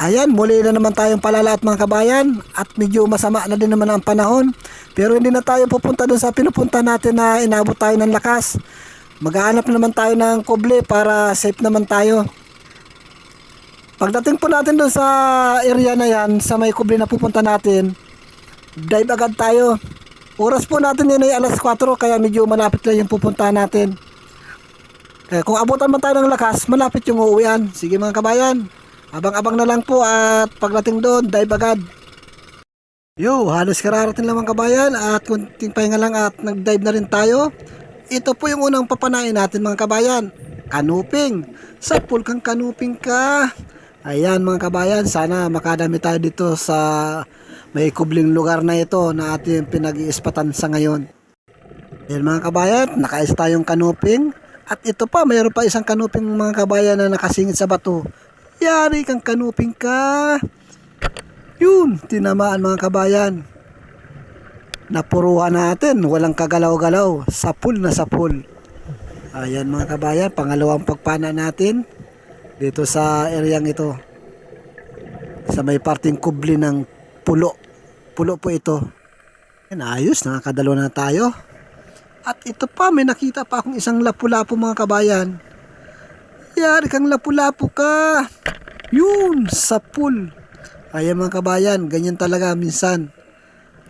Ayan, muli na naman tayong palalaot mga kabayan at medyo masama na din naman ang panahon. Pero hindi na tayo pupunta doon sa pinupunta natin na inabot tayo ng lakas. Maghahanap na naman tayo ng kuble para safe naman tayo. Pagdating po natin doon sa area na yan, sa may kuble na pupunta natin, dive agad tayo. Oras po natin yun ay alas 4 kaya medyo malapit lang yung pupunta natin. Kaya kung abutan man tayo ng lakas, malapit yung uuwian. Sige mga kabayan, abang-abang na lang po at pagdating doon, dive agad. Yo, halos kararating lang mga kabayan at kunting pahinga lang at nag-dive na rin tayo. Ito po yung unang papanain natin mga kabayan. Kanuping. Sa pool kang kanuping ka. Ayan mga kabayan, sana makadami tayo dito sa may kubling lugar na ito na ating pinag-iispatan sa ngayon. Ayan mga kabayan, nakaisa tayong kanuping. At ito pa, mayroon pa isang kanuping mga kabayan na nakasingit sa bato. Yari kang kanuping ka. Yun, tinamaan mga kabayan. Napuruhan natin, walang kagalaw-galaw. Sapul na sapul. Ayan mga kabayan, pangalawang pagpana natin dito sa areang ito. Sa may parting kubli ng pulo. Pulo po ito. Ayan, ayos, nakakadalawa na tayo. At ito pa, may nakita pa akong isang lapu-lapu mga kabayan. Yari kang lapu-lapu ka. Yun, sapul. Ayan mga kabayan, ganyan talaga minsan.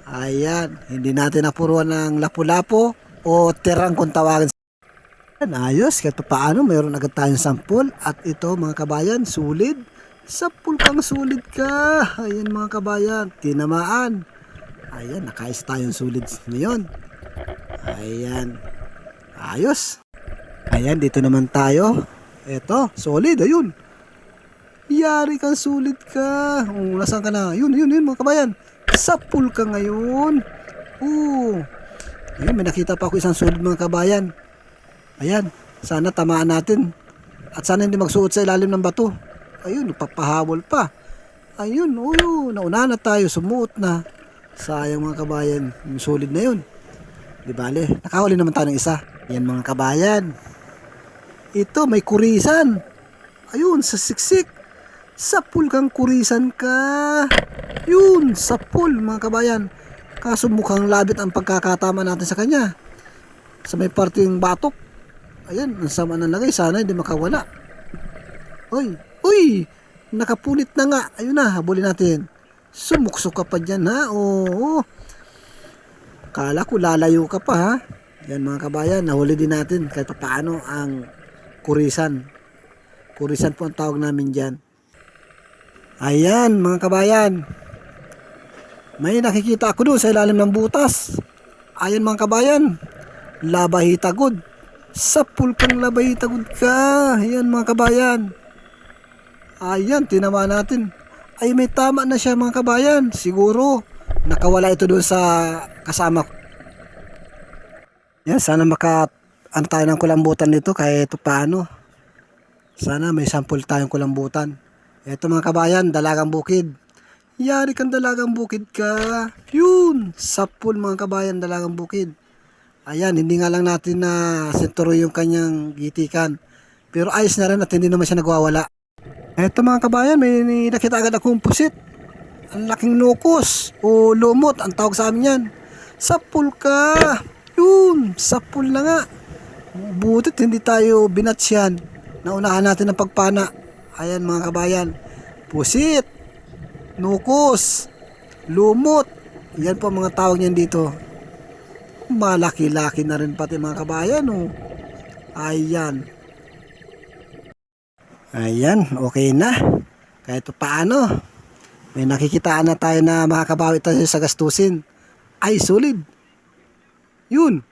Ayan, hindi natin napuruan ng lapu-lapu o terang kung tawagin. Ayan, ayos, kahit paano mayroon agad tayong sampul. At ito mga kabayan, sulid. Sapul kang sulid ka. Ayan mga kabayan, tinamaan. Ayan, nakais tayong sulid ngayon. Ayan, ayos. Ayan, dito naman tayo. Ito, solid, ayun. Yari kang sulit ka. Nasaan ka na? Yun mga kabayan. Sapul ka ngayon. Ayun, may nakita pa ako isang sulit mga kabayan. Ayan, sana tamaan natin. At sana hindi magsuot sa ilalim ng bato. Ayun, papahabol pa. Ayun, nauna na tayo, sumuot na. Sayang mga kabayan, yung sulit na yun. Di bale, nakahuli naman tayo ng isa. Ayan mga kabayan. Ito, may kurisan. Ayun, sa siksik. Sapul kang kurisan ka. Yun, sapul mga kabayan. Kaso mukhang labit ang pagkakatama natin sa kanya. Sa may parting batok. Ayan, ang sama ng lagay. Sana hindi makawala. Uy, nakapulit na nga. Ayun na, habulin natin. Sumuksok ka pa dyan ha. Oo. Kala ko lalayo ka pa ha. Yan mga kabayan, nahuli din natin kahit paano ang kurisan. Kurisan po ang tawag namin dyan. Ayan mga kabayan, may nakikita ako doon sa ilalim ng butas. Ayan mga kabayan, labahitagod. Sapul kang labahitagod ka. Ayan mga kabayan. Ayan, tinama natin. Ay may tama na siya mga kabayan. Siguro nakawala ito doon sa kasama ko. Yan, sana tayo ng kulambutan nito kahit paano. Sana may sample tayong kulambutan. Ito mga kabayan, dalagang bukid. Yari kang dalagang bukid ka. Yun, sapul mga kabayan, dalagang bukid. Ayan, hindi nga lang natin na senturo yung kanyang gitikan. Pero ayos na rin at hindi naman siya nagwawala. Ito mga kabayan, may nakita agad akong pusit. Ang laking nukos o lumot, ang tawag sa amin yan. Sapul ka. Yun, sapul na nga. Butit hindi tayo binatsyan. Naunahan natin ang pagpana. Ayan mga kabayan, pusit, nukos, lumot. Yan po mga tawag niyan dito. Malaki-laki na rin pati mga kabayan. Ayan. Ayan, okay na. Kahit paano, may nakikitaan na tayo na makakabawi tayo sa gastusin. Ay, solid. Yun,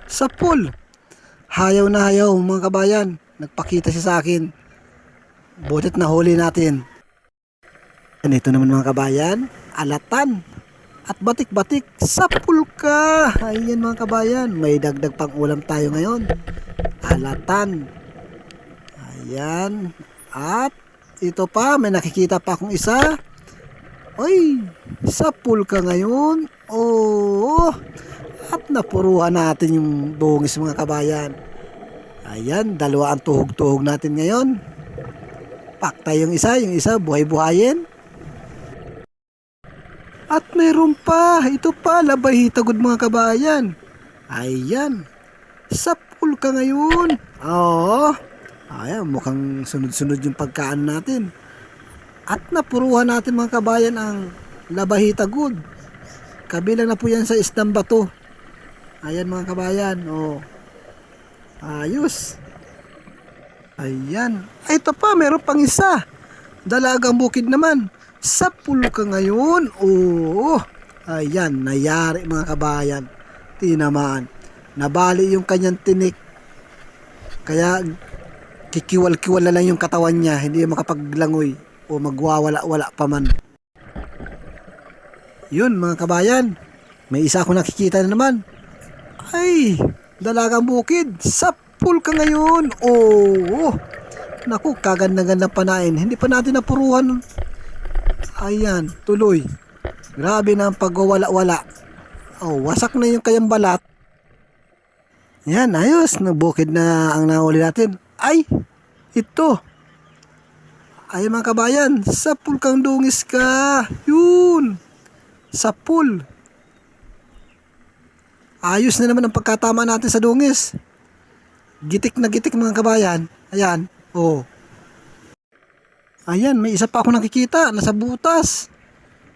sapul. Hayaw na hayaw mga kabayan. Nagpakita siya sa akin. Butit na huli natin. Ito naman mga kabayan, alatan. At batik-batik, sapul ka. Ayan mga kabayan, may dagdag pang ulam tayo ngayon. Alatan. Ayan. At ito pa, may nakikita pa akong isa. Ay, sapul ka ngayon. Oo. At napuruhan natin yung bungis mga kabayan. Ayan, dalawa ang tuhog-tuhog natin ngayon. Paktay yung isa buhay-buhayin. At mayroon pa, ito pa, labahita good mga kabayan. Ayan, sapul ka ngayon. Oo, ayan, mukhang sunod-sunod yung pagkaan natin. At napuruhan natin mga kabayan ang labahita good. Kabilang na po yan sa isdang bato. Ayan mga kabayan, oh. Ayos. Ayan, ay, ito pa, mayroon pang isa. Dalagang bukid naman. Sapul ka ngayon. Oo. Ayan, nayari mga kabayan. Tinamaan. Nabali yung kanyang tinik. Kaya kikiwal-kiwal na lang yung katawan niya. Hindi makapaglangoy o magwawala-wala pa man. Yun mga kabayan. May isa ako nakikita na naman. Ay, dalagang bukid. Sapul ka ngayon. Oo. Naku, kaganda-ganda panain. Hindi pa natin napuruhan. Ayan, tuloy. Grabe na ang pagwawala-wala. Oh, wasak na yung kayang balat. Yan, ayos. Nagbukid na ang nahuli natin. Ay, ito. Ay mga kabayan, sapul kang dungis ka. Yun. Sapul. Ayos na naman ang pagkatama natin sa dungis. Gitik na gitik mga kabayan. Ayan, oh. Ayan, may isa pa ako nakikita, nasa butas.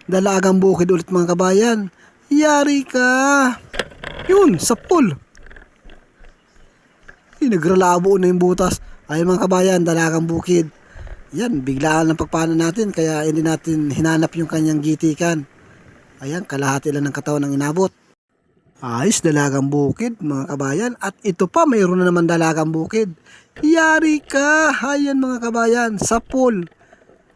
Dalagang bukid ulit mga kabayan. Yari ka. Yun, sapul. Nagralabo na yung butas. Ayan mga kabayan, dalagang bukid. Yan, biglaan ang pagpana natin, kaya hindi natin hinanap yung kanyang gitikan. Ayan, kalahati lang ng katawan ng inabot. Ayos, dalagang bukid mga kabayan. At ito pa, mayroon na naman dalagang bukid. Yari ka. Ayan mga kabayan, sapul.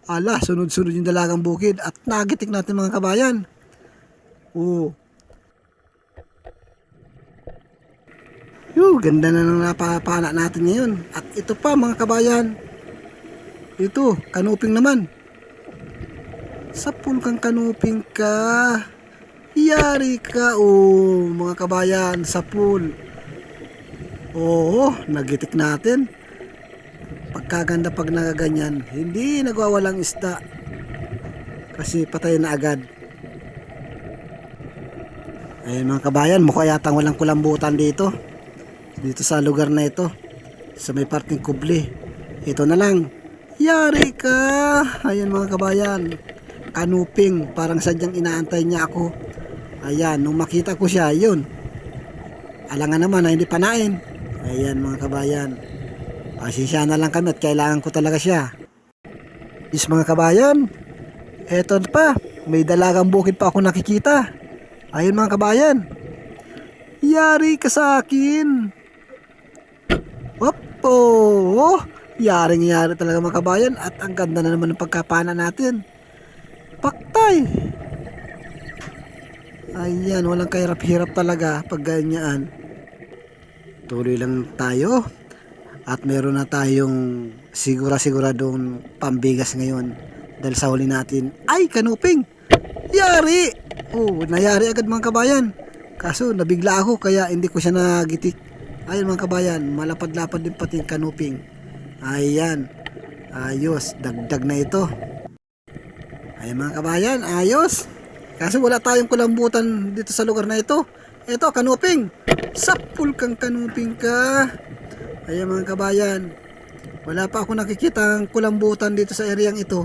Ala, sunod-sunod yung dalagang bukid at nagitik natin mga kabayan. Oo. Ganda na ng napapana natin ngayon. At ito pa mga kabayan. Ito, kanuping naman. Sapul kang kanuping ka. Yari ka. Oh, mga kabayan, sapul. Oo, nagitik natin. Pagkaganda pag nagaganyan, hindi nagwawalang isda kasi patay na agad. Ayun mga kabayan, mukha yatang walang kulambutan dito sa lugar na ito, sa may parting kubli. Ito na lang. Yari ka. Ayan mga kabayan, kanuping, parang sadyang inaantay niya ako. Ayan, nung makita ko siya, yun, alangan naman na hindi panain. Ayan mga kabayan, pasensya na lang kami at kailangan ko talaga siya. Is mga kabayan, eto pa, may dalagang bukid pa ako nakikita. Ayun mga kabayan, yari ka sa akin. Opo, yaring-yari talaga mga kabayan. At ang ganda na naman ng pagkapana natin. Paktay. Ayan, walang kahirap-hirap talaga pag ganyan. Tuloy lang tayo. At meron na tayong sigura-siguradong pambigas ngayon. Dahil sa huli natin, ay kanuping. Yari. Oh, nayari agad mga kabayan. Kaso nabigla ako kaya hindi ko siya nagitik. Ayun mga kabayan, malapad-lapad din pati yung kanuping. Ayan. Ayos, dagdag na ito. Ayun mga kabayan, ayos. Kaso wala tayong kulambutan dito sa lugar na ito. Ito, kanuping. Sapul kang kanuping ka. Ayun mga kabayan, wala pa ako nakikitang kulambutan dito sa areang ito.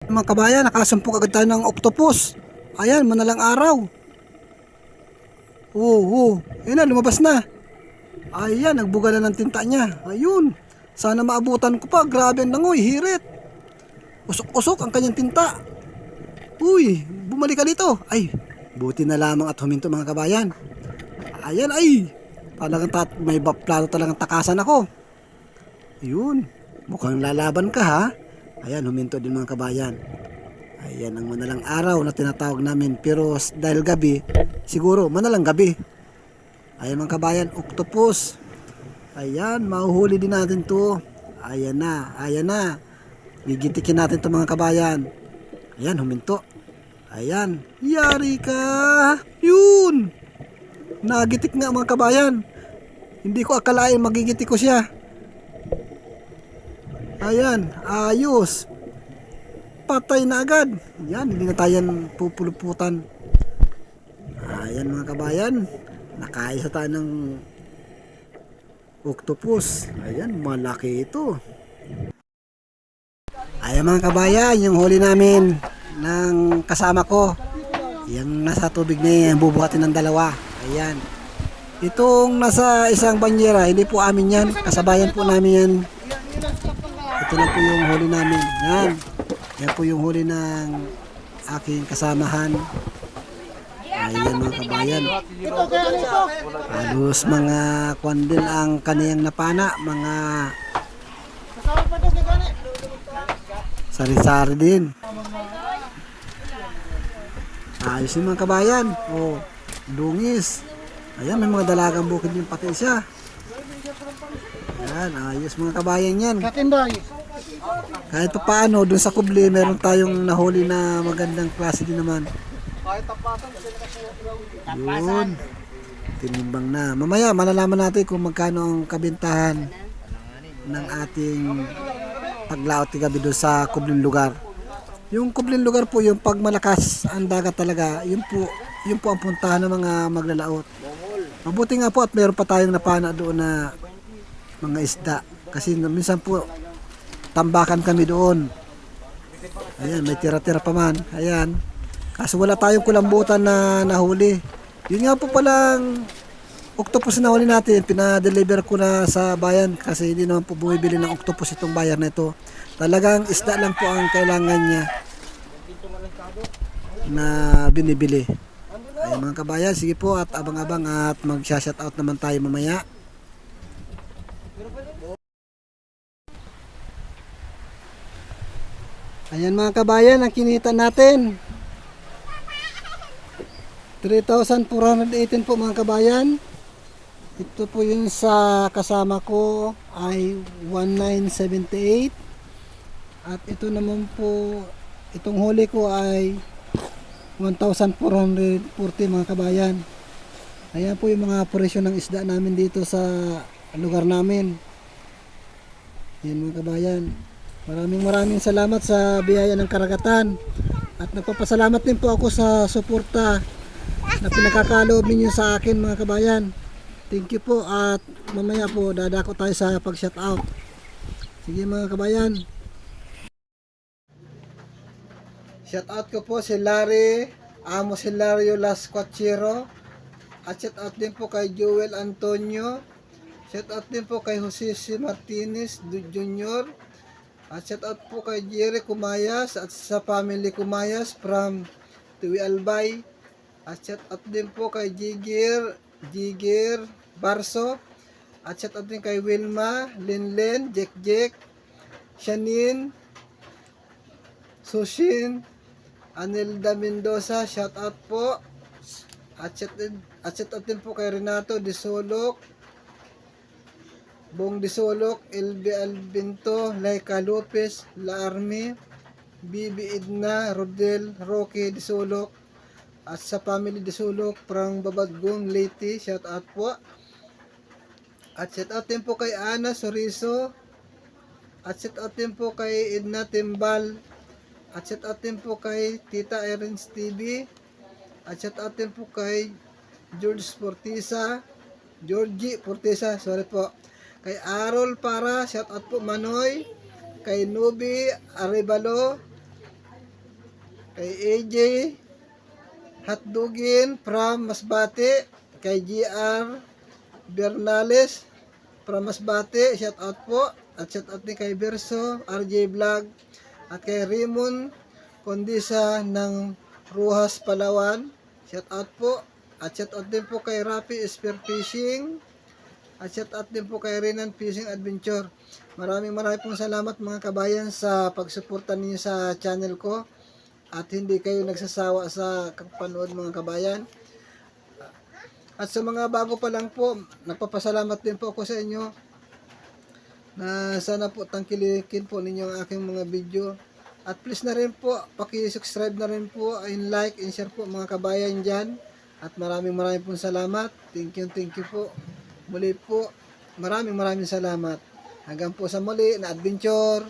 Mga kabayan, nakasumpok agad tayo ng octopus. Ayan, manalang araw. Oo, yun na, lumabas na. Ayan, nagbuga na ng tinta niya. Ayun, sana maabutan ko pa. Grabe ang langoy, hirit. Usok-usok ang kanyang tinta. Uy, bumalik ka dito. Ay, buti na lamang at huminto mga kabayan. Ayan, ay, talagang may plano talagang takasan ako. Ayun, mukhang lalaban ka ha. Ayan, huminto din mga kabayan. Ayan ang manalang araw na tinatawag namin. Pero dahil gabi, siguro manalang gabi. Ayan mga kabayan, octopus. Ayan, mahuhuli din natin to. Ayan na, ayan na. Gigitikin natin to mga kabayan. Ayan, huminto. Ayan, yari ka. Yun, nagitik nga mga kabayan. Hindi ko akalain magigitik ko siya. Ayan, ayos. Patay na agad. Yan, hindi na tayo pupuluputan. Ayan mga kabayan. Nakaisa tayo ng octopus. Ayan, malaki ito. Ayan mga kabayan, yung huli namin ng kasama ko. Yung nasa tubig na yan, bubuhatin ng dalawa. Ayan. Itong nasa isang banyera, hindi po amin yan. Kasabayan po namin yan. Ito lang po yung huli namin. Yan. Yan po yung huli ng aking kasamahan. Ayan mga kabayan. Halos mga kwan din ang kaniyang napana. Mga sari-sari din. Ayos yung mga kabayan. Oh, dungis. Ayan, may mga dalagang bukid yung pati siya. Ayan, ayos mga kabayan yan. Kahit pa paano, dun sa kubli, meron tayong nahuli na magandang klase din naman. Yun. Tinimbang na. Mamaya, malalaman natin kung magkano ang kabintahan ng ating paglaot gabi doon sa kubling lugar. Yung kubling lugar po, yung pag malakas ang dagat talaga, yun po ang puntahan ng mga maglalaot. Mabuti nga po at meron pa tayong napana doon na mga isda. Kasi minsan po, tambakan kami doon. Ayan, may tira-tira pa man. Ayan. Kaso wala tayong kulambutan na nahuli. Yun nga po palang octopus na nahuli natin. Pinadeliver ko na sa bayan kasi hindi naman po bumibili ng octopus itong bayan na ito. Talagang isda lang po ang kailangan niya na binibili. Ayan mga kabayan, sige po at abang-abang at mag-shoutout naman tayo mamaya. Ayan mga kabayan, ang kinita natin 3,418 po mga kabayan. Ito po yung sa kasama ko ay 1,978. At ito naman po, itong huli ko ay 1,440 mga kabayan. Ayan po yung mga presyo ng isda namin dito sa lugar namin. Ayan mga kabayan. Maraming salamat sa biyaya ng karagatan. At nagpapasalamat din po ako sa suporta na pinakakaloob ninyo sa akin mga kabayan. Thank you po at mamaya po dadako tayo sa pag-shoutout. Sige mga kabayan. Shoutout ko po si Larry Amos Hilario Las Cuachero. At shoutout din po kay Joel Antonio. Shoutout din po kay Jose C. Martinez Jr. At shoutout po kay Jerry Kumayas at sa family Kumayas from Tuwi Albay. At shoutout din po kay Jigir Barso. At shoutout din kay Wilma, Linlen, Jack, Shanin, Sushin, Anelda Mendoza, shoutout po. At shoutout din po kay Renato Disolok, Bong Disolok, LB Albinto, Laika Lopez, La Army, Bibi Edna, Rodel, Roque Disolok, at sa family Disolok, Prang Babadgong, Leyte, shoutout po. At shoutout din po kay Ana Soriso, at shoutout din po kay Edna Timbal, at shoutout din po kay Tita Erins TV, at shoutout din po kay Georgie Portisa, sorry po. Kay Arol Para, shoutout po Manoy, kay Nubi Arevalo, kay AJ Hatdugin from Masbate, kay GR Bernales from Masbate, shoutout po. At shoutout din kay Verso, RJ Vlog, at kay Raymond Condisa ng Ruhas Palawan, shoutout po. At shoutout din po kay Rapi Spear Fishing. At shoutout din po kay Renan Fishing Adventure. Maraming pong salamat mga kabayan sa pagsuporta ninyo sa channel ko. At hindi kayo nagsasawa sa panood mga kabayan. At sa mga bago pa lang po, nagpapasalamat din po ako sa inyo. Na sana po tangkilikin po ninyo ang aking mga video. At please na rin po, paki-subscribe na rin po, and like and share po mga kabayan dyan. At maraming pong salamat. Thank you po. Muli po, maraming salamat. Hanggang po sa muli na adventure.